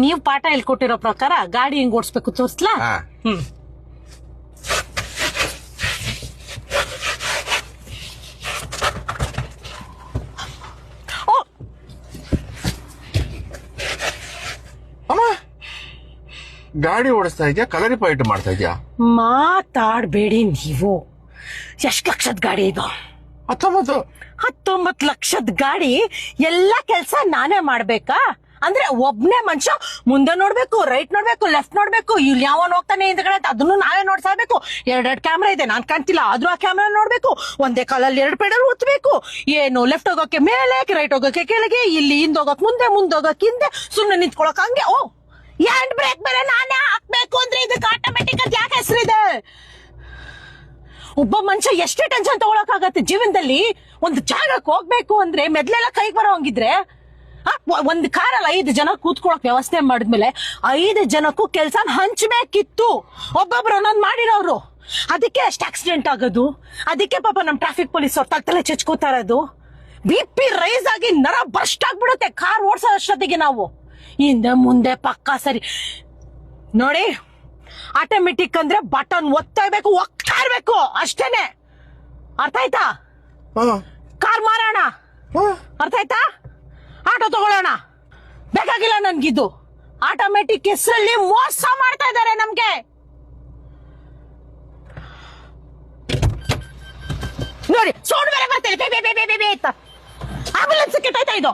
ನೀವ್ ಪಾಠ ಹೇಳ್ಕೊಟ್ಟಿರೋ ಪ್ರಕಾರ ಗಾಡಿ ಹೆಂಗ್ ಓಡಿಸ್ಬೇಕು ತೋರ್ಸ್ಲಾ? ಗಾಡಿ ಓಡಿಸ್ತಾ ಇದ್ಯಾ, ಕಲರಿ ಪಾಯಿಂಟ್ ಮಾಡ್ತಾ ಇದ್ಯಾ? ಮಾತಾಡ್ಬೇಡಿ ನೀವು. ಎಷ್ಟ್ ಲಕ್ಷದ ಗಾಡಿ ಇದು? 19 ಲಕ್ಷದ ಗಾಡಿ. ಎಲ್ಲಾ ಕೆಲ್ಸ ನಾನೇ ಮಾಡ್ಬೇಕಾ? ಅಂದ್ರೆ ಒಬ್ನೇ ಮನುಷ್ಯ ಮುಂದೆ ನೋಡ್ಬೇಕು, ರೈಟ್ ನೋಡ್ಬೇಕು, ಲೆಫ್ಟ್ ನೋಡ್ಬೇಕು, ಇಲ್ಲಿ ಯಾವನ್ ಹೋಗ್ತಾನೆ ಹಿಂದ್ಗಡೆ ಅದನ್ನು ನಾವೇ ನೋಡ್ಸಾಬೇಕು. 2 ಕ್ಯಾಮ್ರಾ ಇದೆ, ನಾನ್ ಕಾಣ್ತಿಲ್ಲ ಆದ್ರೂ ಆ ಕ್ಯಾಮ್ರಾ ನೋಡ್ಬೇಕು. ಒಂದೇ ಕಾಲಲ್ಲಿ 2 ಪೆಡಲ್ ಒತ್ತಬೇಕು. ಏನು ಲೆಫ್ಟ್ ಹೋಗೋಕೆ ಮೇಲೆ, ರೈಟ್ ಹೋಗೋಕೆ ಕೆಳಗೆ, ಇಲ್ಲಿ ಹಿಂದ್ ಹೋಗಕ್ ಮುಂದೆ, ಮುಂದೆ ಹೋಗಕ್ ಹಿಂದೆ, ಸುಮ್ನೆ ನಿಂತ್ಕೊಳಕ್ ಹಂಗೆ. ಓ, ಹ್ಯಾಂಡ್ ಬ್ರೇಕ್ ಬೇರೆ ನಾನೇ ಹಾಕ್ಬೇಕು ಅಂದ್ರೆ ಇದಕ್ಕೆ ಆಟೋಮೆಟಿಕ್ ಅಂತ ಯಾಕೆ ಹೆಸರಿದೆ? ಒಬ್ಬ ಮನುಷ್ಯ ಎಷ್ಟೇ ಟೆನ್ಷನ್ ತಗೊಳಕ್ ಆಗತ್ತೆ ಜೀವನದಲ್ಲಿ. ಒಂದು ಜಾಗಕ್ಕೆ ಹೋಗ್ಬೇಕು ಅಂದ್ರೆ ಮೆದ್ಲೆಲ್ಲ ಕೈಗೆ ಬರೋ ಹಂಗಿದ್ರೆ, ಒಂದ್ ಕಾರಲ್ಲಿ 5 ಜನ ಕೂತ್ಕೊಳಕ್ ವ್ಯವಸ್ಥೆ ಮಾಡಿದ್ಮೇಲೆ 5 ಜನಕ್ಕೂ ಕೆಲ್ಸ ಹಂಚ್ಬೇಕಿತ್ತು. ಒಬ್ಬೊಬ್ರು ಒಂದೊಂದ್ ಮಾಡಿರೋರು. ಅದಕ್ಕೆ ಅಷ್ಟು ಆಕ್ಸಿಡೆಂಟ್ ಆಗೋದು. ಅದಕ್ಕೆ ಪಾಪ ನಮ್ ಟ್ರಾಫಿಕ್ ಪೊಲೀಸ್ ಅವ್ರ ತಲೆ ಚೆಚ್ಕೋತಾ ಇರೋದು. BP ರೈಸ್ ಆಗಿ ನರ ಬರ್ಸ್ಟ್ ಆಗ್ಬಿಡುತ್ತೆ ಕಾರ್ ಓಡಿಸೋ ಅಷ್ಟೊತ್ತಿಗೆ. ನಾವು ಹಿಂದೆ ಮುಂದೆ ಪಕ್ಕ ಸರಿ ನೋಡಿ. ಆಟೋಮೆಟಿಕ್ ಅಂದ್ರೆ ಬಟನ್ ಒತ್ತಾ ಇರ್ಬೇಕು ಅಷ್ಟೇನೆ. ಅರ್ಥ ಆಯ್ತಾ? ಕಾರ್ ಮಾರೋಣ, ಅರ್ಥ ಆಯ್ತಾ? ಆಟೋ ತಗೊಳ್ಳೋಣ. ಬೇಕಾಗಿಲ್ಲ ನನ್ಗಿದ್ದು. ಆಟೋಮೆಟಿಕ್ ಹೆಸರಲ್ಲಿ ಮೋಸ ಮಾಡ್ತಾ ಇದಾರೆ ನಮ್ಗೆ. ನೋಡಿ ಸೌಂಡ್ ಬೇರೆ ಬರ್ತದೆ, ಬೇ ಬೇ ಬೇ ಬೇ ಬೇ ಅಂತ. ಆಂಬುಲೆನ್ಸ್ ಕೆಟ್ಟಾಯ್ತಾ ಇದು?